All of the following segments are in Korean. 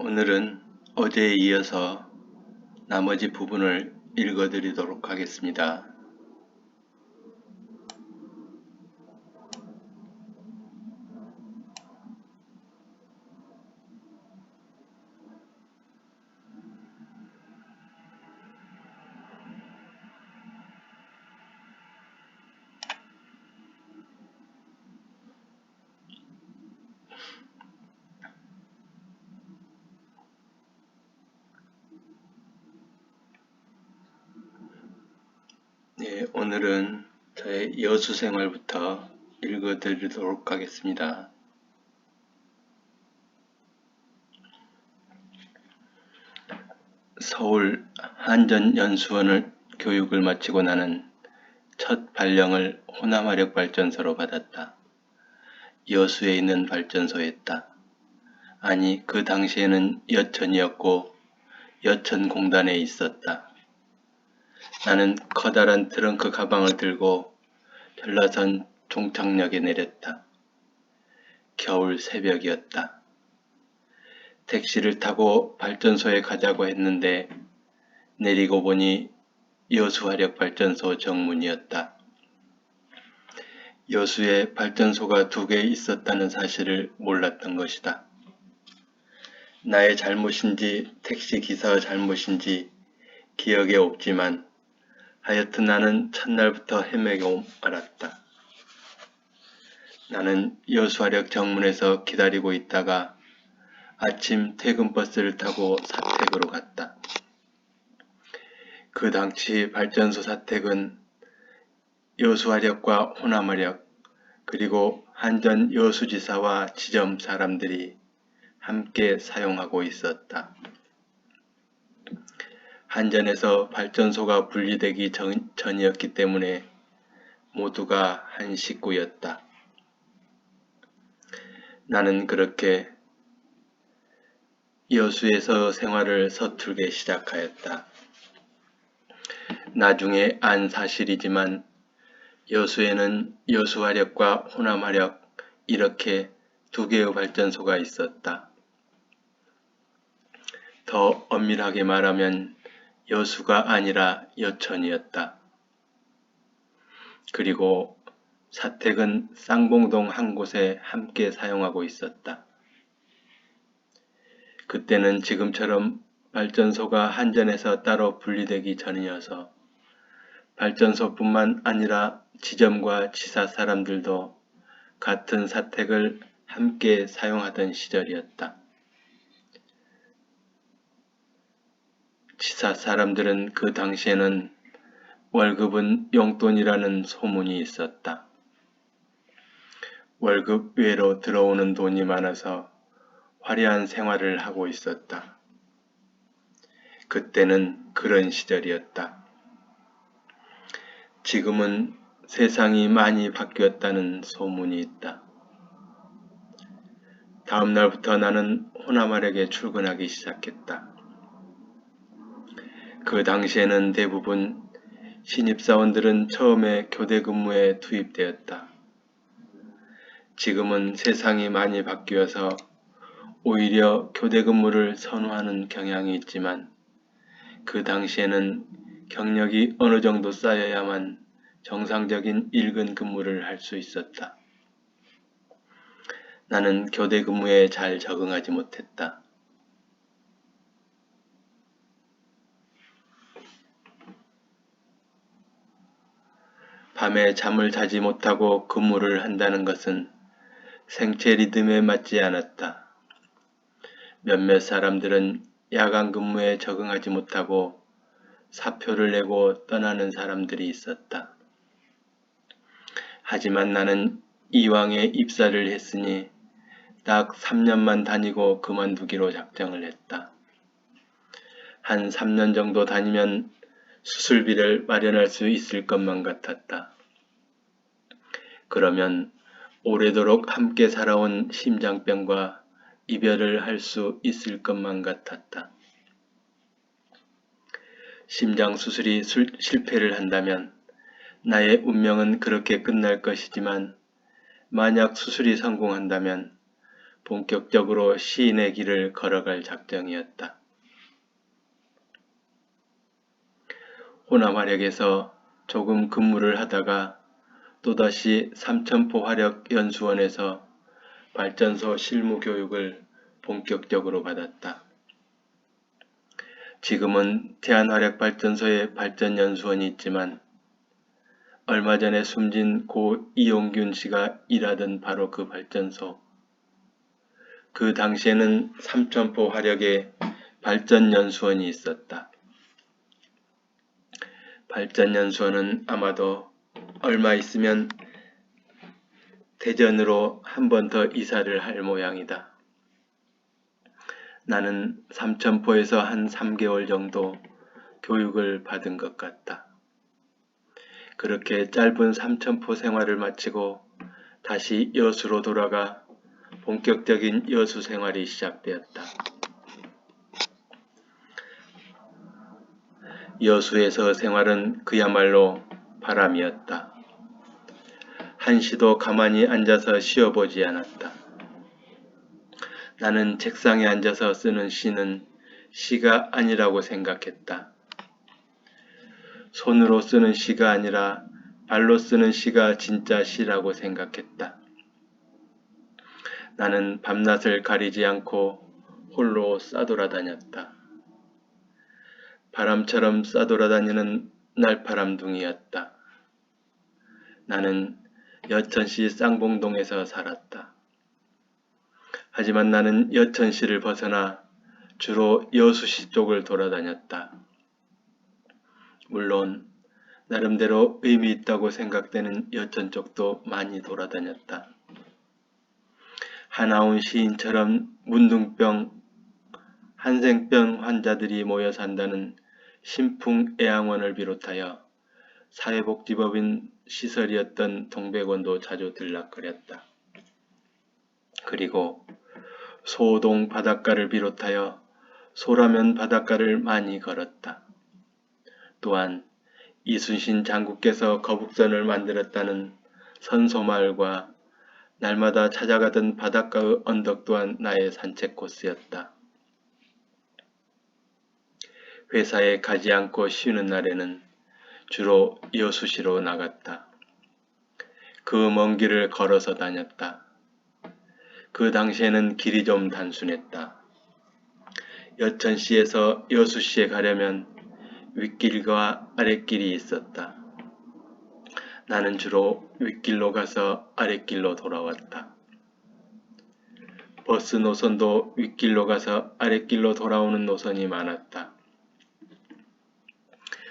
오늘은 어제에 이어서 나머지 부분을 읽어드리도록 하겠습니다. 오늘은 저의 여수 생활부터 읽어드리도록 하겠습니다. 서울 한전연수원을 교육을 마치고 나는 첫 발령을 호남화력발전소로 받았다. 여수에 있는 발전소였다. 아니, 그 당시에는 여천이었고 여천공단에 있었다. 나는 커다란 트렁크 가방을 들고 전라선 종착역에 내렸다. 겨울 새벽이었다. 택시를 타고 발전소에 가자고 했는데 내리고 보니 여수화력발전소 정문이었다. 여수에 발전소가 2개 있었다는 사실을 몰랐던 것이다. 나의 잘못인지 택시기사의 잘못인지 기억에 없지만 하여튼 나는 첫날부터 헤매고 말았다. 나는 여수화력 정문에서 기다리고 있다가 아침 퇴근버스를 타고 사택으로 갔다. 그 당시 발전소 사택은 여수화력과 호남화력 그리고 한전 여수지사와 지점 사람들이 함께 사용하고 있었다. 한전에서 발전소가 분리되기 전이었기 때문에 모두가 한 식구였다. 나는 그렇게 여수에서 생활을 서툴게 시작하였다. 나중에 안 사실이지만 여수에는 여수화력과 호남화력 이렇게 2개의 발전소가 있었다. 더 엄밀하게 말하면 여수가 아니라 여천이었다. 그리고 사택은 쌍봉동 한 곳에 함께 사용하고 있었다. 그때는 지금처럼 발전소가 한전에서 따로 분리되기 전이어서 발전소뿐만 아니라 지점과 지사 사람들도 같은 사택을 함께 사용하던 시절이었다. 지사 사람들은 그 당시에는 월급은 용돈이라는 소문이 있었다. 월급 외로 들어오는 돈이 많아서 화려한 생활을 하고 있었다. 그때는 그런 시절이었다. 지금은 세상이 많이 바뀌었다는 소문이 있다. 다음 날부터 나는 호남화력에 출근하기 시작했다. 그 당시에는 대부분 신입사원들은 처음에 교대 근무에 투입되었다. 지금은 세상이 많이 바뀌어서 오히려 교대 근무를 선호하는 경향이 있지만 그 당시에는 경력이 어느 정도 쌓여야만 정상적인 일근 근무를 할 수 있었다. 나는 교대 근무에 잘 적응하지 못했다. 밤에 잠을 자지 못하고 근무를 한다는 것은 생체 리듬에 맞지 않았다. 몇몇 사람들은 야간 근무에 적응하지 못하고 사표를 내고 떠나는 사람들이 있었다. 하지만 나는 이왕에 입사를 했으니 딱 3년만 다니고 그만두기로 작정을 했다. 한 3년 정도 다니면 수술비를 마련할 수 있을 것만 같았다. 그러면 오래도록 함께 살아온 심장병과 이별을 할 수 있을 것만 같았다. 심장 수술이 실패를 한다면 나의 운명은 그렇게 끝날 것이지만 만약 수술이 성공한다면 본격적으로 시인의 길을 걸어갈 작정이었다. 호남화력에서 조금 근무를 하다가 또다시 삼천포 화력연수원에서 발전소 실무 교육을 본격적으로 받았다. 지금은 대한화력발전소에 발전연수원이 있지만 얼마 전에 숨진 고 이용균 씨가 일하던 바로 그 발전소. 그 당시에는 삼천포 화력에 발전연수원이 있었다. 발전연수원은 아마도 얼마 있으면 대전으로 한 번 더 이사를 할 모양이다. 나는 삼천포에서 한 3개월 정도 교육을 받은 것 같다. 그렇게 짧은 삼천포 생활을 마치고 다시 여수로 돌아가 본격적인 여수 생활이 시작되었다. 여수에서 생활은 그야말로 바람이었다. 한시도 가만히 앉아서 쉬어보지 않았다. 나는 책상에 앉아서 쓰는 시는 시가 아니라고 생각했다. 손으로 쓰는 시가 아니라 발로 쓰는 시가 진짜 시라고 생각했다. 나는 밤낮을 가리지 않고 홀로 싸돌아다녔다. 바람처럼 싸돌아다니는 날파람둥이였다. 나는 여천시 쌍봉동에서 살았다. 하지만 나는 여천시를 벗어나 주로 여수시 쪽을 돌아다녔다. 물론 나름대로 의미 있다고 생각되는 여천 쪽도 많이 돌아다녔다. 한아운 시인처럼 문둥병, 한생병 환자들이 모여 산다는 신풍애양원을 비롯하여 사회복지법인 시설이었던 동백원도 자주 들락거렸다. 그리고 소동 바닷가를 비롯하여 소라면 바닷가를 많이 걸었다. 또한 이순신 장군께서 거북선을 만들었다는 선소마을과 날마다 찾아가던 바닷가의 언덕 또한 나의 산책 코스였다. 회사에 가지 않고 쉬는 날에는 주로 여수시로 나갔다. 그 먼 길을 걸어서 다녔다. 그 당시에는 길이 좀 단순했다. 여천시에서 여수시에 가려면 윗길과 아랫길이 있었다. 나는 주로 윗길로 가서 아랫길로 돌아왔다. 버스 노선도 윗길로 가서 아랫길로 돌아오는 노선이 많았다.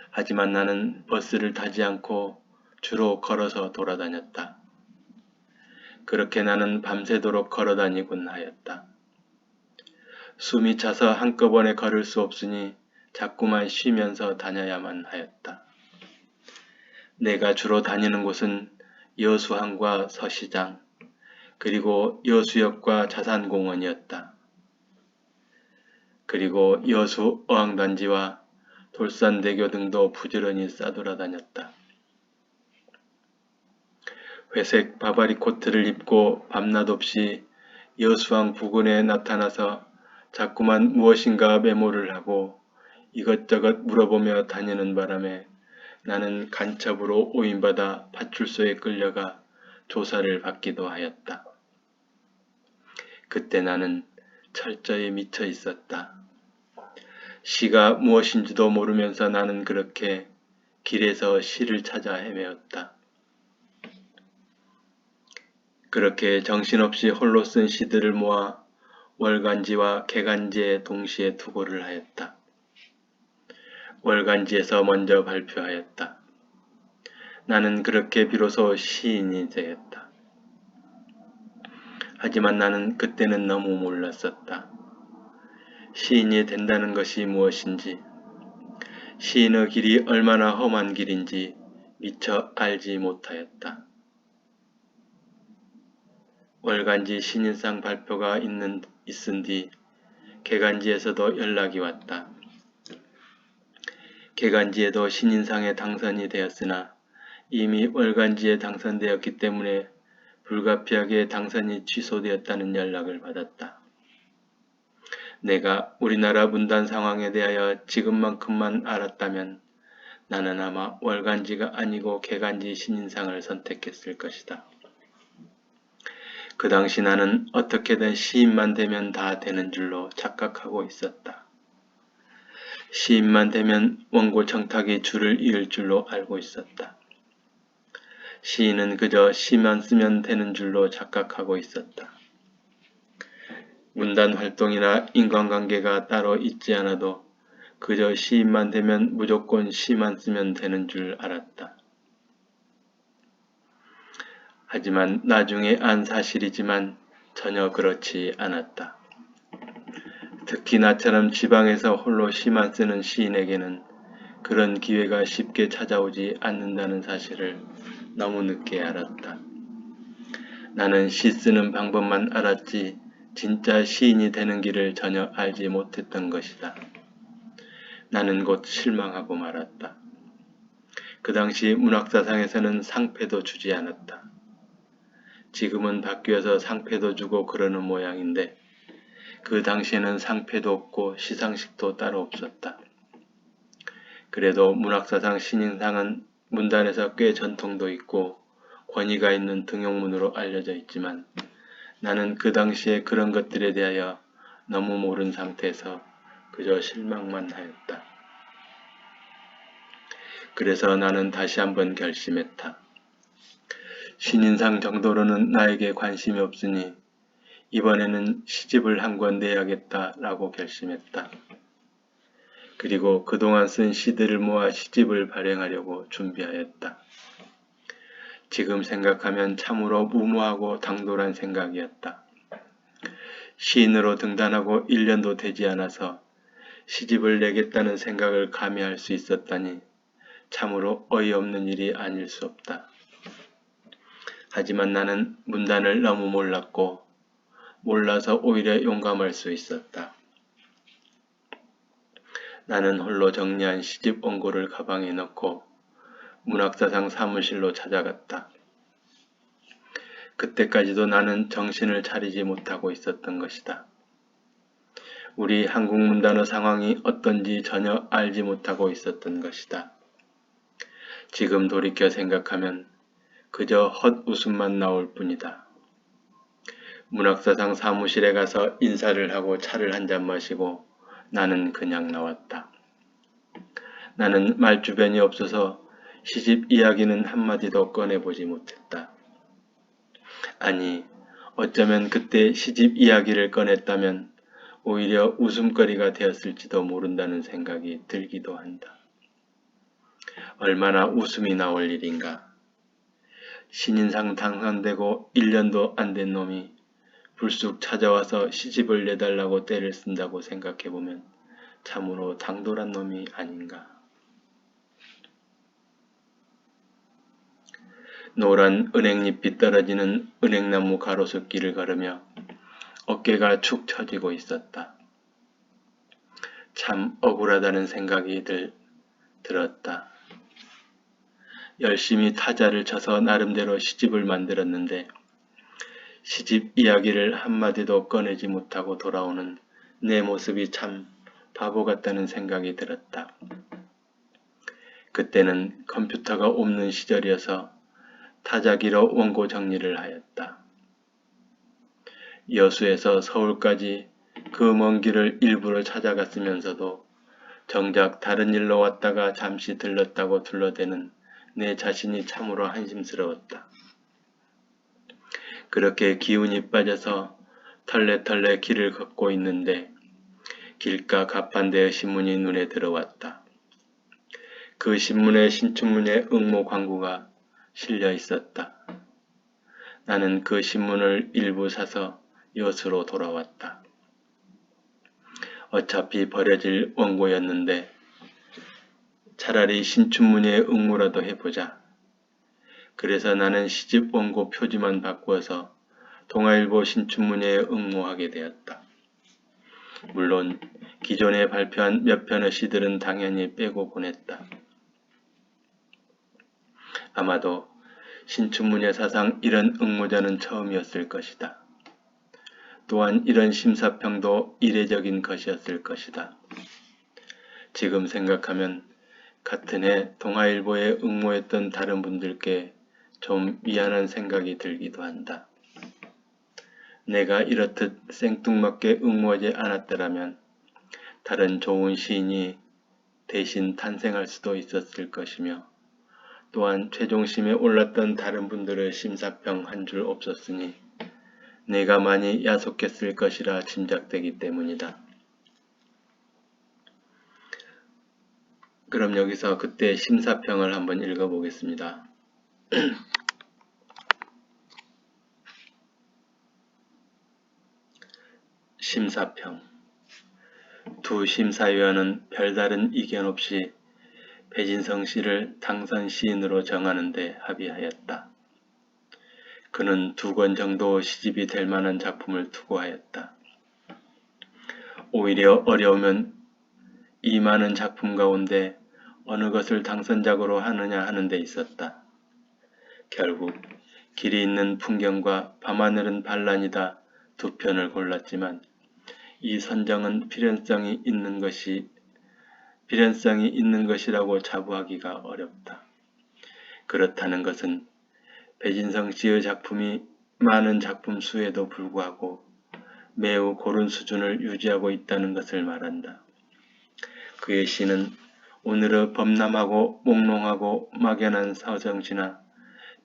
하지만 나는 버스를 타지 않고 주로 걸어서 돌아다녔다. 그렇게 나는 밤새도록 걸어다니곤 하였다. 숨이 차서 한꺼번에 걸을 수 없으니 자꾸만 쉬면서 다녀야만 하였다. 내가 주로 다니는 곳은 여수항과 서시장, 그리고 여수역과 자산공원이었다. 그리고 여수 어항단지와 돌산대교 등도 부지런히 싸돌아다녔다. 회색 바바리 코트를 입고 밤낮 없이 여수항 부근에 나타나서 자꾸만 무엇인가 메모를 하고 이것저것 물어보며 다니는 바람에 나는 간첩으로 오인받아 파출소에 끌려가 조사를 받기도 하였다. 그때 나는 철저히 미쳐 있었다. 시가 무엇인지도 모르면서 나는 그렇게 길에서 시를 찾아 헤매었다. 그렇게 정신없이 홀로 쓴 시들을 모아 월간지와 개간지에 동시에 투고를 하였다. 월간지에서 먼저 발표하였다. 나는 그렇게 비로소 시인이 되었다. 하지만 나는 그때는 너무 몰랐었다. 시인이 된다는 것이 무엇인지, 시인의 길이 얼마나 험한 길인지 미처 알지 못하였다. 월간지 신인상 발표가 있은 뒤 개간지에서도 연락이 왔다. 개간지에도 신인상에 당선이 되었으나 이미 월간지에 당선되었기 때문에 불가피하게 당선이 취소되었다는 연락을 받았다. 내가 우리나라 문단 상황에 대하여 지금만큼만 알았다면 나는 아마 월간지가 아니고 개간지 신인상을 선택했을 것이다. 그 당시 나는 어떻게든 시인만 되면 다 되는 줄로 착각하고 있었다. 시인만 되면 원고 청탁이 줄을 이을 줄로 알고 있었다. 시인은 그저 시만 쓰면 되는 줄로 착각하고 있었다. 문단 활동이나 인간관계가 따로 있지 않아도 그저 시인만 되면 무조건 시만 쓰면 되는 줄 알았다. 하지만 나중에 안 사실이지만 전혀 그렇지 않았다. 특히 나처럼 지방에서 홀로 시만 쓰는 시인에게는 그런 기회가 쉽게 찾아오지 않는다는 사실을 너무 늦게 알았다. 나는 시 쓰는 방법만 알았지 진짜 시인이 되는 길을 전혀 알지 못했던 것이다. 나는 곧 실망하고 말았다. 그 당시 문학사상에서는 상패도 주지 않았다. 지금은 바뀌어서 상패도 주고 그러는 모양인데 그 당시에는 상패도 없고 시상식도 따로 없었다. 그래도 문학사상 신인상은 문단에서 꽤 전통도 있고 권위가 있는 등용문으로 알려져 있지만 나는 그 당시에 그런 것들에 대하여 너무 모른 상태에서 그저 실망만 하였다. 그래서 나는 다시 한번 결심했다. 신인상 정도로는 나에게 관심이 없으니 이번에는 시집을 한 권 내야겠다라고 결심했다. 그리고 그동안 쓴 시들을 모아 시집을 발행하려고 준비하였다. 지금 생각하면 참으로 무모하고 당돌한 생각이었다. 시인으로 등단하고 1년도 되지 않아서 시집을 내겠다는 생각을 감히 할 수 있었다니 참으로 어이없는 일이 아닐 수 없다. 하지만 나는 문단을 너무 몰랐고 몰라서 오히려 용감할 수 있었다. 나는 홀로 정리한 시집 원고를 가방에 넣고 문학사상 사무실로 찾아갔다. 그때까지도 나는 정신을 차리지 못하고 있었던 것이다. 우리 한국 문단어 상황이 어떤지 전혀 알지 못하고 있었던 것이다. 지금 돌이켜 생각하면 그저 헛웃음만 나올 뿐이다. 문학사상 사무실에 가서 인사를 하고 차를 한 잔 마시고 나는 그냥 나왔다. 나는 말주변이 없어서 시집 이야기는 한마디도 꺼내보지 못했다. 아니, 어쩌면 그때 시집 이야기를 꺼냈다면 오히려 웃음거리가 되었을지도 모른다는 생각이 들기도 한다. 얼마나 웃음이 나올 일인가. 신인상 당선되고 1년도 안 된 놈이 불쑥 찾아와서 시집을 내달라고 떼를 쓴다고 생각해보면 참으로 당돌한 놈이 아닌가. 노란 은행잎이 떨어지는 은행나무 가로수길을 걸으며 어깨가 축 처지고 있었다. 참 억울하다는 생각이 들었다. 열심히 타자를 쳐서 나름대로 시집을 만들었는데 시집 이야기를 한마디도 꺼내지 못하고 돌아오는 내 모습이 참 바보 같다는 생각이 들었다. 그때는 컴퓨터가 없는 시절이어서 타자기로 원고 정리를 하였다. 여수에서 서울까지 그 먼 길을 일부러 찾아갔으면서도 정작 다른 일로 왔다가 잠시 들렀다고 둘러대는 내 자신이 참으로 한심스러웠다. 그렇게 기운이 빠져서 털레털레 길을 걷고 있는데 길가 갑판대의 신문이 눈에 들어왔다. 그 신문의 신춘문예 응모 광고가 실려 있었다. 나는 그 신문을 일부 사서 여수로 돌아왔다. 어차피 버려질 원고였는데 차라리 신춘문예 응모라도 해보자. 그래서 나는 시집 원고 표지만 바꾸어서 동아일보 신춘문예에 응모하게 되었다. 물론 기존에 발표한 몇 편의 시들은 당연히 빼고 보냈다. 아마도 신춘문예 사상 이런 응모자는 처음이었을 것이다. 또한 이런 심사평도 이례적인 것이었을 것이다. 지금 생각하면 같은 해 동아일보에 응모했던 다른 분들께 좀 미안한 생각이 들기도 한다. 내가 이렇듯 생뚱맞게 응모하지 않았더라면 다른 좋은 시인이 대신 탄생할 수도 있었을 것이며 또한 최종심에 올랐던 다른 분들의 심사평 한 줄 없었으니 내가 많이 야속했을 것이라 짐작되기 때문이다. 그럼 여기서 그때 심사평을 한번 읽어보겠습니다. 심사평. 두 심사위원은 별다른 이견 없이 배진성 씨를 당선 시인으로 정하는 데 합의하였다. 그는 2권 정도 시집이 될 만한 작품을 투고하였다. 오히려 어려우면 이 많은 작품 가운데 어느 것을 당선작으로 하느냐 하는 데 있었다. 결국 길이 있는 풍경과 밤하늘은 반란이다 2편을 골랐지만 이 선정은 필연성이 있는 것이라고 자부하기가 어렵다. 그렇다는 것은 배진성 씨의 작품이 많은 작품 수에도 불구하고 매우 고른 수준을 유지하고 있다는 것을 말한다. 그의 시는 오늘의 범람하고 몽롱하고 막연한 서정시나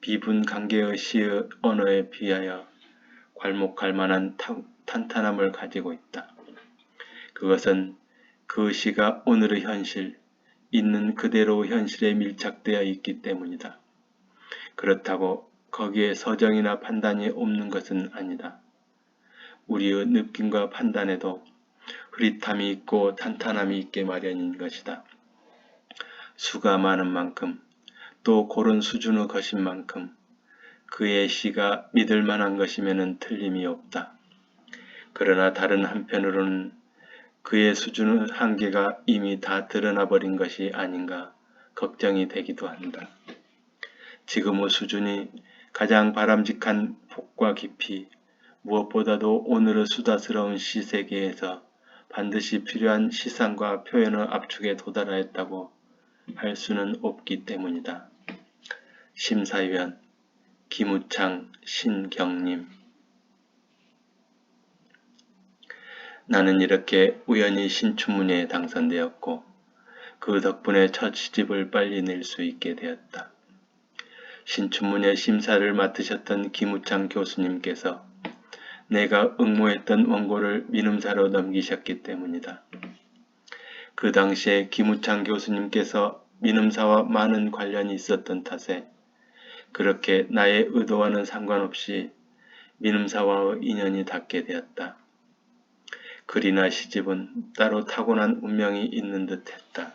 비분관계의 시의 언어에 비하여 괄목할 만한 탄탄함을 가지고 있다. 그것은 그 시가 오늘의 현실, 있는 그대로 현실에 밀착되어 있기 때문이다. 그렇다고 거기에 서정이나 판단이 없는 것은 아니다. 우리의 느낌과 판단에도 흐릿함이 있고 탄탄함이 있게 마련인 것이다. 수가 많은 만큼 또 고른 수준의 것인 만큼 그의 시가 믿을 만한 것이면 틀림이 없다. 그러나 다른 한편으로는 그의 수준의 한계가 이미 다 드러나 버린 것이 아닌가 걱정이 되기도 한다. 지금의 수준이 가장 바람직한 폭과 깊이, 무엇보다도 오늘의 수다스러운 시세계에서 반드시 필요한 시상과 표현의 압축에 도달하였다고 할 수는 없기 때문이다. 심사위원 김우창, 신경님. 나는 이렇게 우연히 신춘문예에 당선되었고 그 덕분에 첫 시집을 빨리 낼 수 있게 되었다. 신춘문예 심사를 맡으셨던 김우창 교수님께서 내가 응모했던 원고를 민음사로 넘기셨기 때문이다. 그 당시에 김우창 교수님께서 민음사와 많은 관련이 있었던 탓에 그렇게 나의 의도와는 상관없이 민음사와의 인연이 닿게 되었다. 글이나 시집은 따로 타고난 운명이 있는 듯 했다.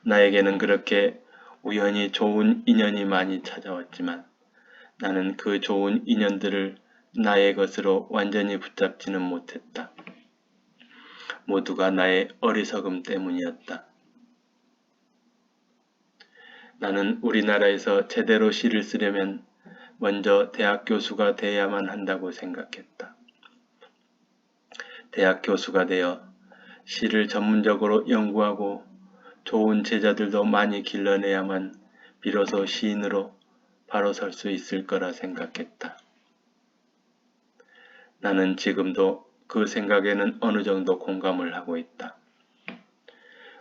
나에게는 그렇게 우연히 좋은 인연이 많이 찾아왔지만 나는 그 좋은 인연들을 나의 것으로 완전히 붙잡지는 못했다. 모두가 나의 어리석음 때문이었다. 나는 우리나라에서 제대로 시를 쓰려면 먼저 대학 교수가 돼야만 한다고 생각했다. 대학 교수가 되어 시를 전문적으로 연구하고 좋은 제자들도 많이 길러내야만 비로소 시인으로 바로 설 수 있을 거라 생각했다. 나는 지금도 그 생각에는 어느 정도 공감을 하고 있다.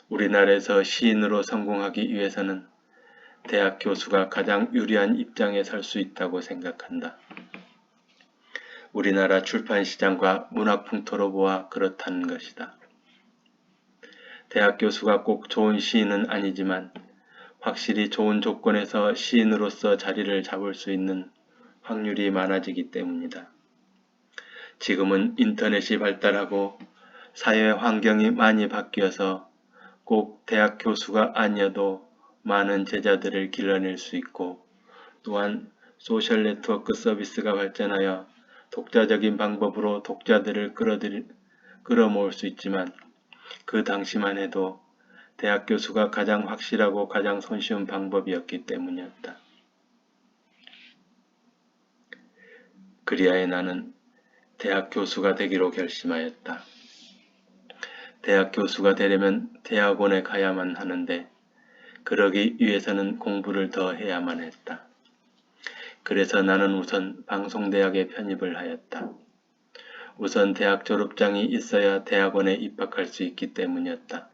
우리나라에서 시인으로 성공하기 위해서는 대학 교수가 가장 유리한 입장에 설 수 있다고 생각한다. 우리나라 출판시장과 문학풍토로 보아 그렇다는 것이다. 대학 교수가 꼭 좋은 시인은 아니지만 확실히 좋은 조건에서 시인으로서 자리를 잡을 수 있는 확률이 많아지기 때문이다. 지금은 인터넷이 발달하고 사회 환경이 많이 바뀌어서 꼭 대학 교수가 아니어도 많은 제자들을 길러낼 수 있고 또한 소셜 네트워크 서비스가 발전하여 독자적인 방법으로 독자들을 끌어모을 수 있지만 그 당시만 해도 대학 교수가 가장 확실하고 가장 손쉬운 방법이었기 때문이었다. 그리하여 나는 대학 교수가 되기로 결심하였다. 대학 교수가 되려면 대학원에 가야만 하는데 그러기 위해서는 공부를 더 해야만 했다. 그래서 나는 우선 방송대학에 편입을 하였다. 우선 대학 졸업장이 있어야 대학원에 입학할 수 있기 때문이었다.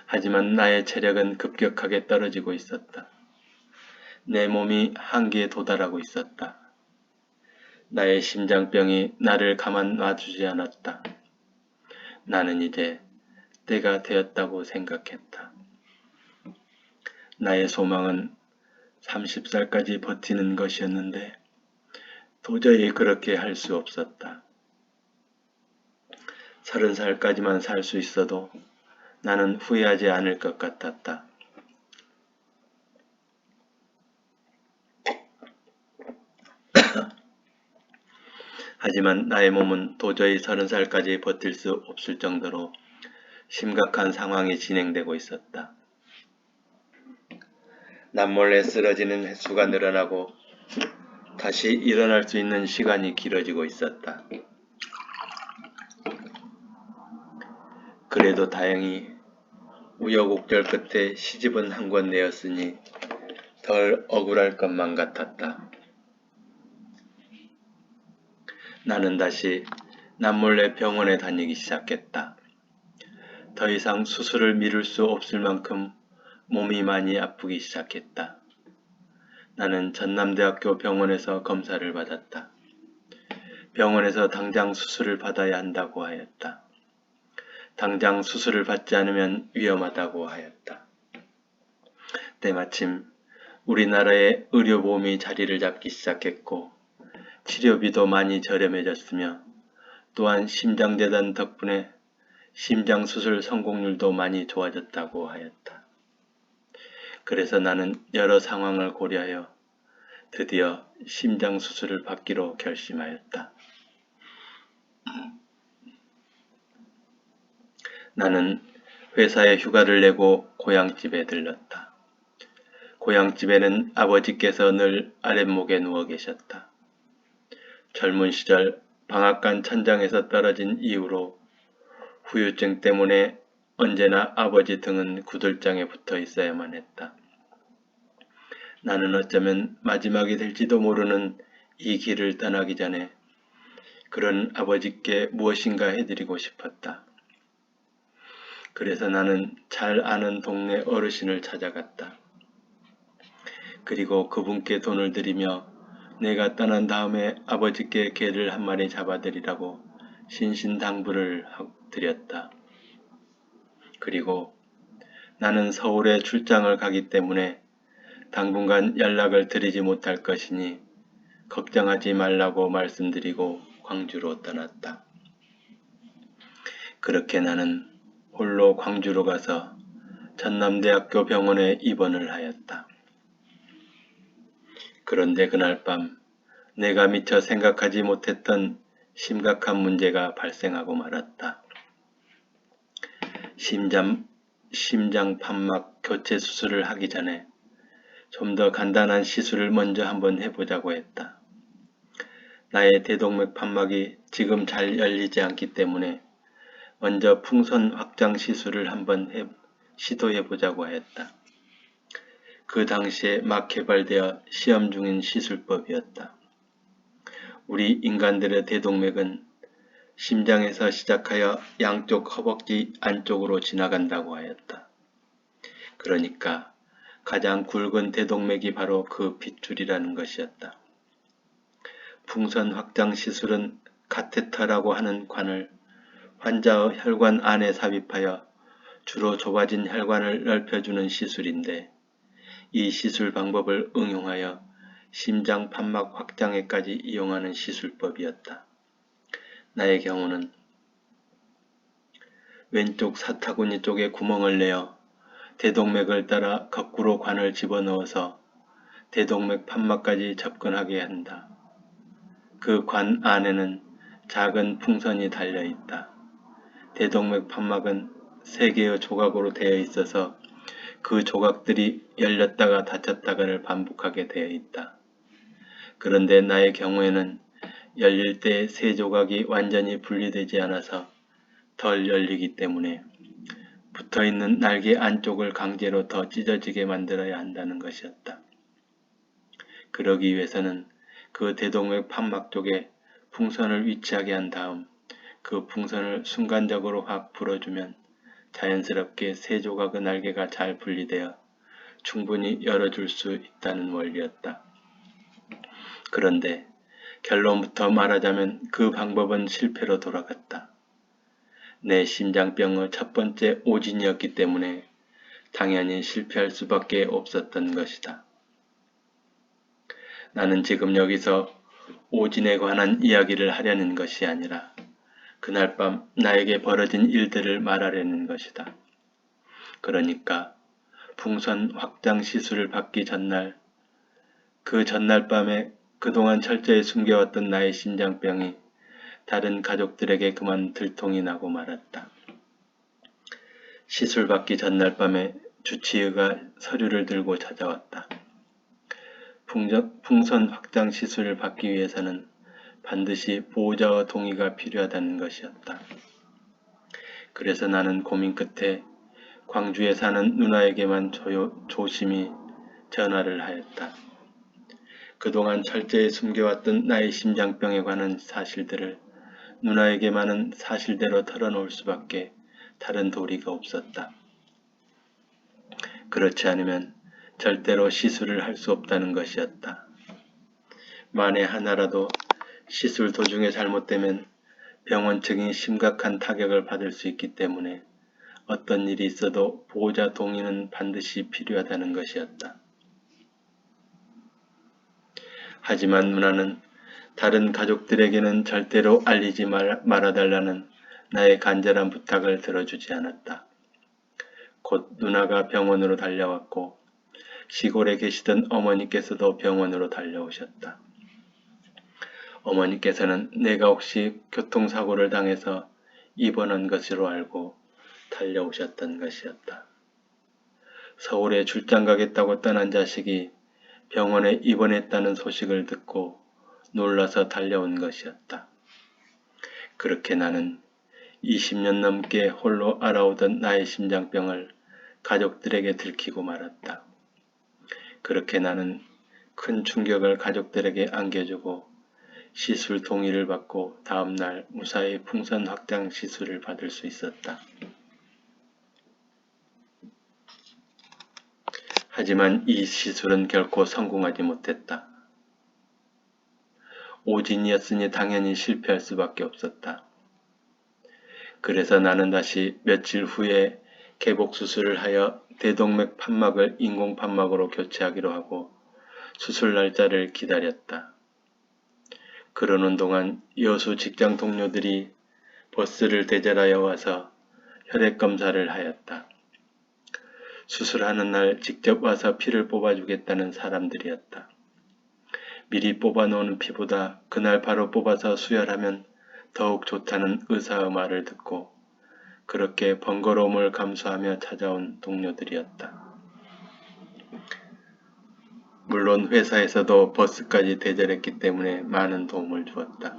하지만 나의 체력은 급격하게 떨어지고 있었다. 내 몸이 한계에 도달하고 있었다. 나의 심장병이 나를 가만 놔주지 않았다. 나는 이제 때가 되었다고 생각했다. 나의 소망은 30살까지 버티는 것이었는데 도저히 그렇게 할 수 없었다. 30살까지만 살 수 있어도 나는 후회하지 않을 것 같았다. 하지만 나의 몸은 도저히 30살까지 버틸 수 없을 정도로 심각한 상황이 진행되고 있었다. 남몰래 쓰러지는 횟수가 늘어나고 다시 일어날 수 있는 시간이 길어지고 있었다. 그래도 다행히 우여곡절 끝에 시집은 한 권 내었으니 덜 억울할 것만 같았다. 나는 다시 남몰래 병원에 다니기 시작했다. 더 이상 수술을 미룰 수 없을 만큼 몸이 많이 아프기 시작했다. 나는 전남대학교 병원에서 검사를 받았다. 병원에서 당장 수술을 받아야 한다고 하였다. 당장 수술을 받지 않으면 위험하다고 하였다. 때마침 우리나라의 의료보험이 자리를 잡기 시작했고 치료비도 많이 저렴해졌으며 또한 심장재단 덕분에 심장수술 성공률도 많이 좋아졌다고 하였다. 그래서 나는 여러 상황을 고려하여 드디어 심장수술을 받기로 결심하였다. 나는 회사에 휴가를 내고 고향집에 들렀다. 고향집에는 아버지께서 늘 아랫목에 누워 계셨다. 젊은 시절 방앗간 천장에서 떨어진 이후로 후유증 때문에 언제나 아버지 등은 구들장에 붙어 있어야만 했다. 나는 어쩌면 마지막이 될지도 모르는 이 길을 떠나기 전에 그런 아버지께 무엇인가 해드리고 싶었다. 그래서 나는 잘 아는 동네 어르신을 찾아갔다. 그리고 그분께 돈을 드리며 내가 떠난 다음에 아버지께 개를 한 마리 잡아드리라고 신신당부를 드렸다. 그리고 나는 서울에 출장을 가기 때문에 당분간 연락을 드리지 못할 것이니 걱정하지 말라고 말씀드리고 광주로 떠났다. 그렇게 나는 홀로 광주로 가서 전남대학교 병원에 입원을 하였다. 그런데 그날 밤 내가 미처 생각하지 못했던 심각한 문제가 발생하고 말았다. 심장 판막 교체 수술을 하기 전에 좀 더 간단한 시술을 먼저 한번 해보자고 했다. 나의 대동맥 판막이 지금 잘 열리지 않기 때문에 먼저 풍선 확장 시술을 한번 시도해보자고 했다. 그 당시에 막 개발되어 시험 중인 시술법이었다. 우리 인간들의 대동맥은 심장에서 시작하여 양쪽 허벅지 안쪽으로 지나간다고 하였다. 그러니까 가장 굵은 대동맥이 바로 그 핏줄이라는 것이었다. 풍선 확장 시술은 카테터라고 하는 관을 환자의 혈관 안에 삽입하여 주로 좁아진 혈관을 넓혀주는 시술인데 이 시술 방법을 응용하여 심장 판막 확장에까지 이용하는 시술법이었다. 나의 경우는 왼쪽 사타구니 쪽에 구멍을 내어 대동맥을 따라 거꾸로 관을 집어넣어서 대동맥 판막까지 접근하게 한다. 그 관 안에는 작은 풍선이 달려있다. 대동맥 판막은 3개의 조각으로 되어 있어서 그 조각들이 열렸다가 닫혔다가를 반복하게 되어 있다. 그런데 나의 경우에는 열릴 때 세 조각이 완전히 분리되지 않아서 덜 열리기 때문에 붙어있는 날개 안쪽을 강제로 더 찢어지게 만들어야 한다는 것이었다. 그러기 위해서는 그 대동맥 판막 쪽에 풍선을 위치하게 한 다음 그 풍선을 순간적으로 확 불어주면 자연스럽게 세 조각의 날개가 잘 분리되어 충분히 열어줄 수 있다는 원리였다. 그런데 결론부터 말하자면 그 방법은 실패로 돌아갔다. 내 심장병의 첫 번째 오진이었기 때문에 당연히 실패할 수밖에 없었던 것이다. 나는 지금 여기서 오진에 관한 이야기를 하려는 것이 아니라 그날 밤 나에게 벌어진 일들을 말하려는 것이다. 그러니까 풍선 확장 시술을 받기 전날, 그 전날 밤에 그동안 철저히 숨겨왔던 나의 심장병이 다른 가족들에게 그만 들통이 나고 말았다. 시술 받기 전날 밤에 주치의가 서류를 들고 찾아왔다. 풍선 확장 시술을 받기 위해서는 반드시 보호자의 동의가 필요하다는 것이었다. 그래서 나는 고민 끝에 광주에 사는 누나에게만 조심히 전화를 하였다. 그동안 철저히 숨겨왔던 나의 심장병에 관한 사실들을 누나에게만은 사실대로 털어놓을 수밖에 다른 도리가 없었다. 그렇지 않으면 절대로 시술을 할 수 없다는 것이었다. 만에 하나라도 시술 도중에 잘못되면 병원 측이 심각한 타격을 받을 수 있기 때문에 어떤 일이 있어도 보호자 동의는 반드시 필요하다는 것이었다. 하지만 누나는 다른 가족들에게는 절대로 알리지 말아달라는 나의 간절한 부탁을 들어주지 않았다. 곧 누나가 병원으로 달려왔고 시골에 계시던 어머니께서도 병원으로 달려오셨다. 어머니께서는 내가 혹시 교통사고를 당해서 입원한 것으로 알고 달려오셨던 것이었다. 서울에 출장 가겠다고 떠난 자식이 병원에 입원했다는 소식을 듣고 놀라서 달려온 것이었다. 그렇게 나는 20년 넘게 홀로 알아오던 나의 심장병을 가족들에게 들키고 말았다. 그렇게 나는 큰 충격을 가족들에게 안겨주고 시술 동의를 받고 다음날 무사히 풍선 확장 시술을 받을 수 있었다. 하지만 이 시술은 결코 성공하지 못했다. 오진이었으니 당연히 실패할 수밖에 없었다. 그래서 나는 다시 며칠 후에 개복 수술을 하여 대동맥 판막을 인공 판막으로 교체하기로 하고 수술 날짜를 기다렸다. 그러는 동안 여수 직장 동료들이 버스를 대절하여 와서 혈액 검사를 하였다. 수술하는 날 직접 와서 피를 뽑아주겠다는 사람들이었다. 미리 뽑아놓은 피보다 그날 바로 뽑아서 수혈하면 더욱 좋다는 의사의 말을 듣고 그렇게 번거로움을 감수하며 찾아온 동료들이었다. 물론 회사에서도 버스까지 대절했기 때문에 많은 도움을 주었다.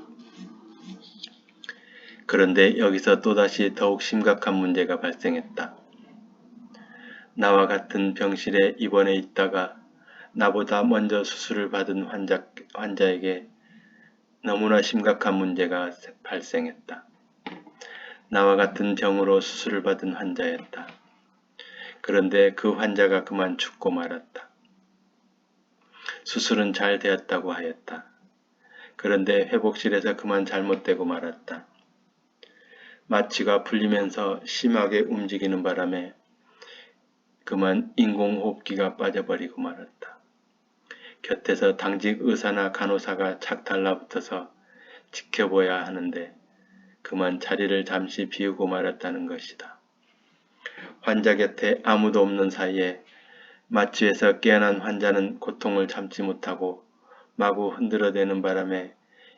그런데 여기서 또다시 더욱 심각한 문제가 발생했다. 나와 같은 병실에 입원해 있다가 나보다 먼저 수술을 받은 환자에게 너무나 심각한 문제가 발생했다. 나와 같은 병으로 수술을 받은 환자였다. 그런데 그 환자가 그만 죽고 말았다. 수술은 잘 되었다고 하였다. 그런데 회복실에서 그만 잘못되고 말았다. 마취가 풀리면서 심하게 움직이는 바람에 그만 인공호흡기가 빠져버리고 말았다. 곁에서 당직 의사나 간호사가 착 달라붙어서 지켜봐야 하는데 그만 자리를 잠시 비우고 말았다는 것이다. 환자 곁에 아무도 없는 사이에 마취에서 깨어난 환자는 고통을 참지 못하고 마구 흔들어대는 바람에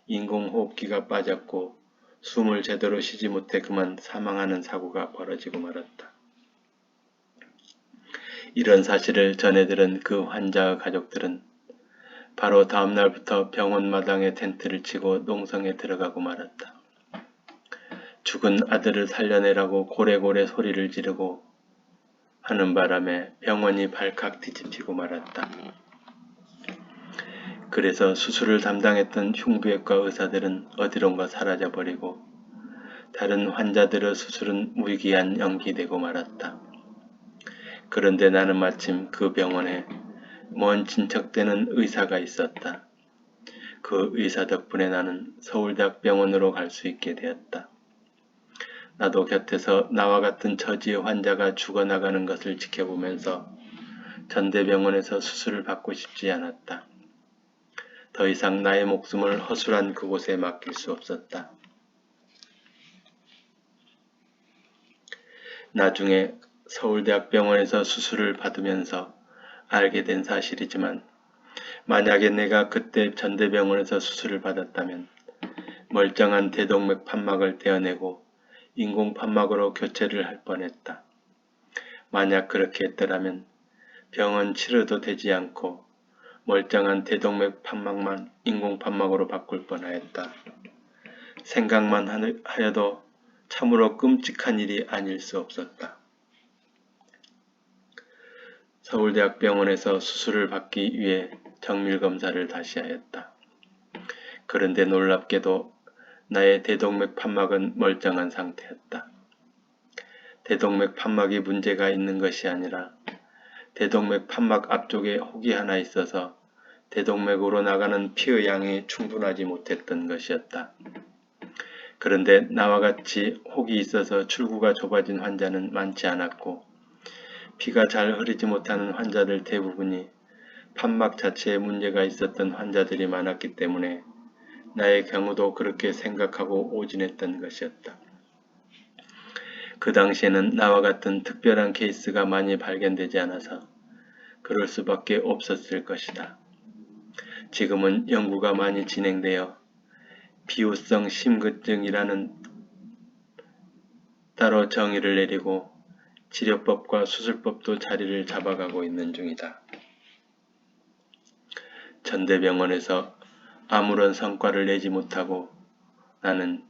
인공호흡기가 빠졌고 숨을 제대로 쉬지 못해 그만 사망하는 사고가 벌어지고 말았다. 이런 사실을 전해 들은 그 환자의 가족들은 바로 다음 날부터 병원 마당에 텐트를 치고 농성에 들어가고 말았다. 죽은 아들을 살려내라고 고래고래 소리를 지르고 하는 바람에 병원이 발칵 뒤집히고 말았다. 그래서 수술을 담당했던 흉부외과 의사들은 어디론가 사라져버리고 다른 환자들의 수술은 무기한 연기되고 말았다. 그런데 나는 마침 그 병원에 먼 친척되는 의사가 있었다. 그 의사 덕분에 나는 서울대학병원으로 갈 수 있게 되었다. 나도 곁에서 나와 같은 처지의 환자가 죽어나가는 것을 지켜보면서 전대병원에서 수술을 받고 싶지 않았다. 더 이상 나의 목숨을 허술한 그곳에 맡길 수 없었다. 나중에 서울대학병원에서 수술을 받으면서 알게 된 사실이지만 만약에 내가 그때 전대병원에서 수술을 받았다면 멀쩡한 대동맥 판막을 떼어내고 인공판막으로 교체를 할 뻔했다. 만약 그렇게 했더라면 병원 치료도 되지 않고 멀쩡한 대동맥 판막만 인공판막으로 바꿀 뻔하였다. 생각만 하여도 참으로 끔찍한 일이 아닐 수 없었다. 서울대학병원에서 수술을 받기 위해 정밀검사를 다시 하였다. 그런데 놀랍게도 나의 대동맥 판막은 멀쩡한 상태였다. 대동맥 판막이 문제가 있는 것이 아니라 대동맥 판막 앞쪽에 혹이 하나 있어서 대동맥으로 나가는 피의 양이 충분하지 못했던 것이었다. 그런데 나와 같이 혹이 있어서 출구가 좁아진 환자는 많지 않았고 피가 잘 흐르지 못하는 환자들 대부분이 판막 자체에 문제가 있었던 환자들이 많았기 때문에 나의 경우도 그렇게 생각하고 오진했던 것이었다. 그 당시에는 나와 같은 특별한 케이스가 많이 발견되지 않아서 그럴 수밖에 없었을 것이다. 지금은 연구가 많이 진행되어 비후성 심근증이라는 따로 정의를 내리고 치료법과 수술법도 자리를 잡아가고 있는 중이다. 전대병원에서 아무런 성과를 내지 못하고 나는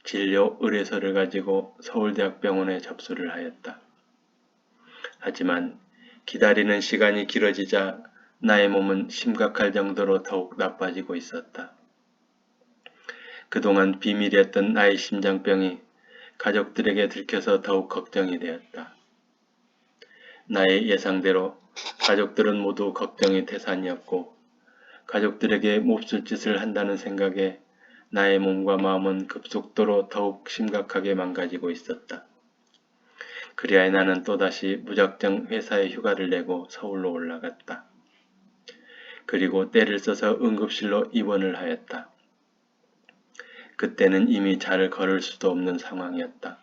진료 의뢰서를 가지고 서울대학병원에 접수를 하였다. 하지만 기다리는 시간이 길어지자 나의 몸은 심각할 정도로 더욱 나빠지고 있었다. 그동안 비밀이었던 나의 심장병이 가족들에게 들켜서 더욱 걱정이 되었다. 나의 예상대로 가족들은 모두 걱정이 태산이었고 가족들에게 몹쓸 짓을 한다는 생각에 나의 몸과 마음은 급속도로 더욱 심각하게 망가지고 있었다. 그리하여 나는 또다시 무작정 회사에 휴가를 내고 서울로 올라갔다. 그리고 때를 써서 응급실로 입원을 하였다. 그때는 이미 잘 걸을 수도 없는 상황이었다.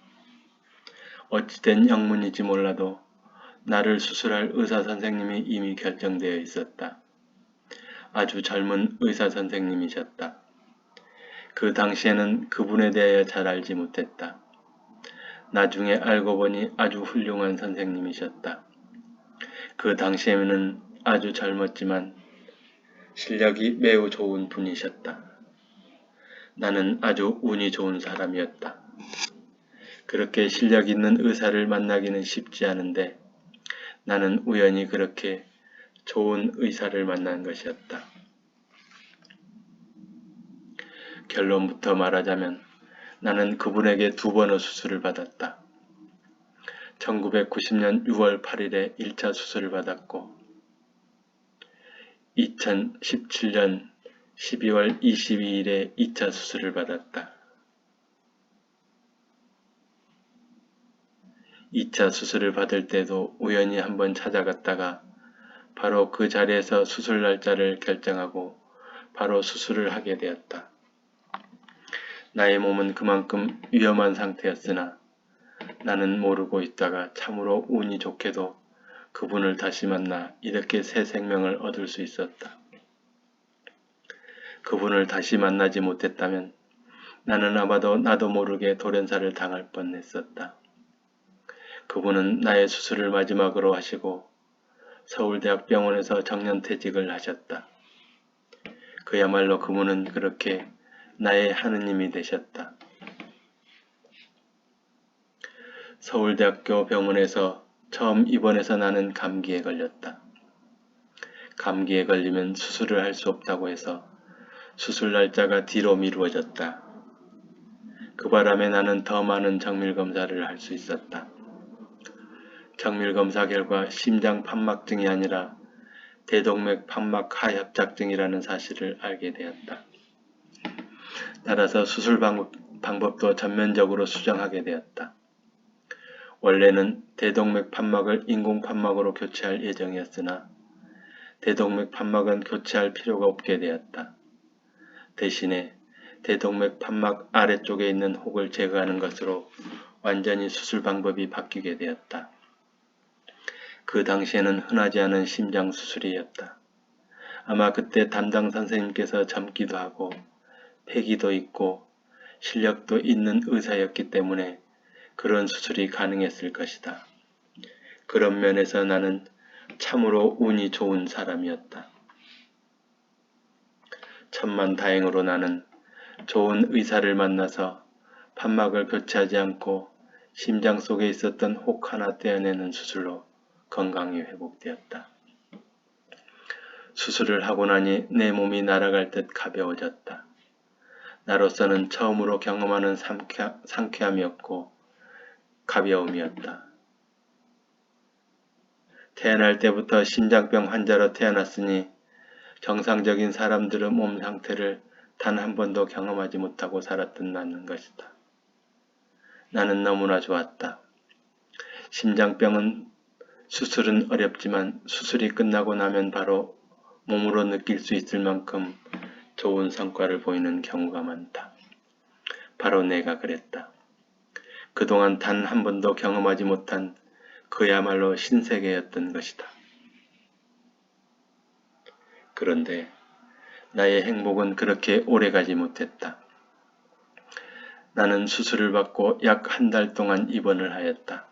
어찌된 영문인지 몰라도 나를 수술할 의사 선생님이 이미 결정되어 있었다. 아주 젊은 의사 선생님이셨다. 그 당시에는 그분에 대하여 잘 알지 못했다. 나중에 알고 보니 아주 훌륭한 선생님이셨다. 그 당시에는 아주 젊었지만 실력이 매우 좋은 분이셨다. 나는 아주 운이 좋은 사람이었다. 그렇게 실력 있는 의사를 만나기는 쉽지 않은데 나는 우연히 그렇게 좋은 의사를 만난 것이었다. 결론부터 말하자면 나는 그분에게 2번의 수술을 받았다. 1990년 6월 8일에 1차 수술을 받았고 2017년 12월 22일에 2차 수술을 받았다. 2차 수술을 받을 때도 우연히 한번 찾아갔다가 바로 그 자리에서 수술 날짜를 결정하고 바로 수술을 하게 되었다. 나의 몸은 그만큼 위험한 상태였으나 나는 모르고 있다가 참으로 운이 좋게도 그분을 다시 만나 이렇게 새 생명을 얻을 수 있었다. 그분을 다시 만나지 못했다면 나는 아마도 나도 모르게 돌연사를 당할 뻔했었다. 그분은 나의 수술을 마지막으로 하시고 서울대학병원에서 정년퇴직을 하셨다. 그야말로 그분은 그렇게 나의 하느님이 되셨다. 서울대학교 병원에서 처음 입원해서 나는 감기에 걸렸다. 감기에 걸리면 수술을 할 수 없다고 해서 수술 날짜가 뒤로 미루어졌다. 그 바람에 나는 더 많은 정밀검사를 할 수 있었다. 정밀검사 결과 심장 판막증이 아니라 대동맥 판막 하협작증이라는 사실을 알게 되었다. 따라서 수술 방법도 전면적으로 수정하게 되었다. 원래는 대동맥 판막을 인공 판막으로 교체할 예정이었으나 대동맥 판막은 교체할 필요가 없게 되었다. 대신에 대동맥 판막 아래쪽에 있는 혹을 제거하는 것으로 완전히 수술 방법이 바뀌게 되었다. 그 당시에는 흔하지 않은 심장 수술이었다. 아마 그때 담당 선생님께서 젊기도 하고 패기도 있고 실력도 있는 의사였기 때문에 그런 수술이 가능했을 것이다. 그런 면에서 나는 참으로 운이 좋은 사람이었다. 천만다행으로 나는 좋은 의사를 만나서 판막을 교체하지 않고 심장 속에 있었던 혹 하나 떼어내는 수술로 건강이 회복되었다. 수술을 하고 나니 내 몸이 날아갈 듯 가벼워졌다. 나로서는 처음으로 경험하는 상쾌함이었고 가벼움이었다. 태어날 때부터 심장병 환자로 태어났으니 정상적인 사람들의 몸 상태를 단 한 번도 경험하지 못하고 살았던 나는 것이다. 나는 너무나 좋았다. 심장병은 수술은 어렵지만 수술이 끝나고 나면 바로 몸으로 느낄 수 있을 만큼 좋은 성과를 보이는 경우가 많다. 바로 내가 그랬다. 그동안 단 한 번도 경험하지 못한 그야말로 신세계였던 것이다. 그런데 나의 행복은 그렇게 오래가지 못했다. 나는 수술을 받고 약 한 달 동안 입원을 하였다.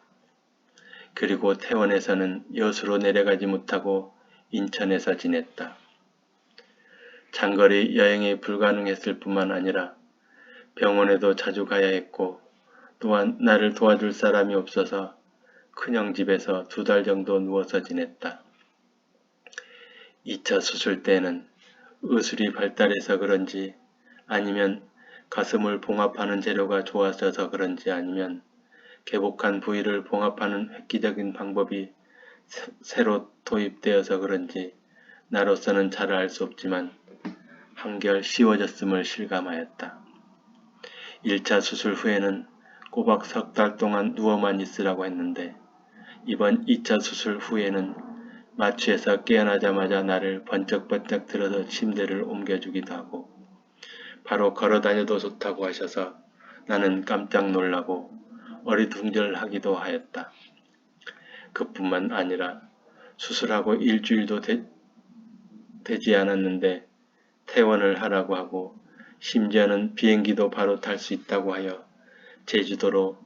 그리고 퇴원해서는 여수로 내려가지 못하고 인천에서 지냈다. 장거리 여행이 불가능했을 뿐만 아니라 병원에도 자주 가야 했고 또한 나를 도와줄 사람이 없어서 큰형 집에서 2달 정도 누워서 지냈다. 2차 수술 때는 의술이 발달해서 그런지 아니면 가슴을 봉합하는 재료가 좋아져서 그런지 아니면 개복한 부위를 봉합하는 획기적인 방법이 새로 도입되어서 그런지 나로서는 잘 알 수 없지만 한결 쉬워졌음을 실감하였다. 1차 수술 후에는 꼬박 3달 동안 누워만 있으라고 했는데 이번 2차 수술 후에는 마취해서 깨어나자마자 나를 번쩍번쩍 들어서 침대를 옮겨주기도 하고 바로 걸어다녀도 좋다고 하셔서 나는 깜짝 놀라고 어리둥절하기도 하였다. 그뿐만 아니라 수술하고 일주일도 되지 않았는데 퇴원을 하라고 하고 심지어는 비행기도 바로 탈 수 있다고 하여 제주도로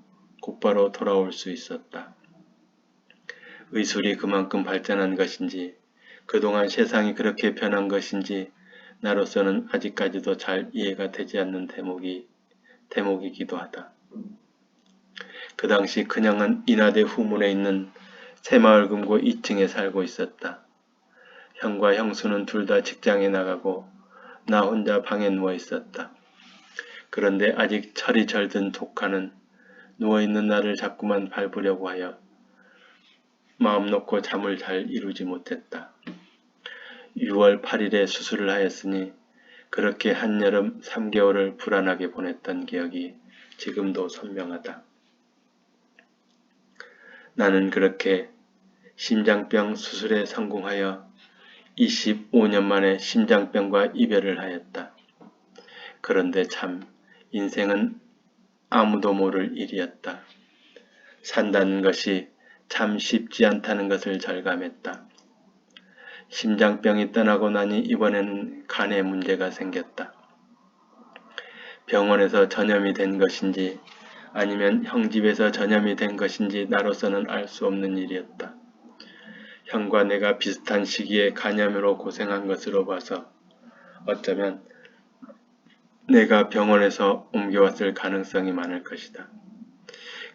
곧바로 돌아올 수 있었다. 의술이 그만큼 발전한 것인지 그동안 세상이 그렇게 변한 것인지 나로서는 아직까지도 잘 이해가 되지 않는 대목이기도 하다. 그 당시 큰형은 인하대 후문에 있는 새마을금고 2층에 살고 있었다. 형과 형수는 둘 다 직장에 나가고 나 혼자 방에 누워 있었다. 그런데 아직 철이 절든 조카는 누워있는 나를 자꾸만 밟으려고 하여 마음 놓고 잠을 잘 이루지 못했다. 6월 8일에 수술을 하였으니 그렇게 한여름 3개월을 불안하게 보냈던 기억이 지금도 선명하다. 나는 그렇게 심장병 수술에 성공하여 25년 만에 심장병과 이별을 하였다. 그런데 참 인생은 아무도 모를 일이었다. 산다는 것이 참 쉽지 않다는 것을 절감했다. 심장병이 떠나고 나니 이번에는 간에 문제가 생겼다. 병원에서 전염이 된 것인지 아니면 형 집에서 전염이 된 것인지 나로서는 알 수 없는 일이었다. 형과 내가 비슷한 시기에 간염으로 고생한 것으로 봐서 어쩌면 내가 병원에서 옮겨왔을 가능성이 많을 것이다.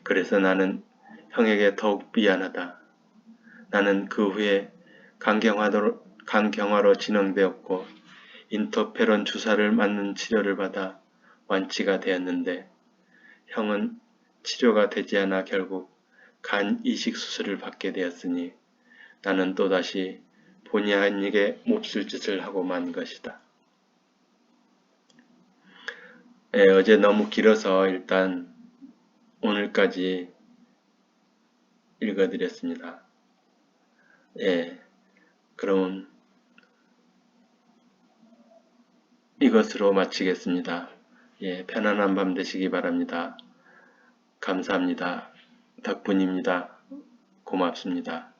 그래서 나는 형에게 더욱 미안하다. 나는 그 후에 간경화로 진행되었고 인터페론 주사를 맞는 치료를 받아 완치가 되었는데 형은 치료가 되지 않아 결국 간 이식 수술을 받게 되었으니 나는 또다시 본의 아니게 몹쓸 짓을 하고 만 것이다. 어제 너무 길어서 일단 오늘까지 읽어드렸습니다. 그럼 이것으로 마치겠습니다. 편안한 밤 되시기 바랍니다. 감사합니다. 덕분입니다. 고맙습니다.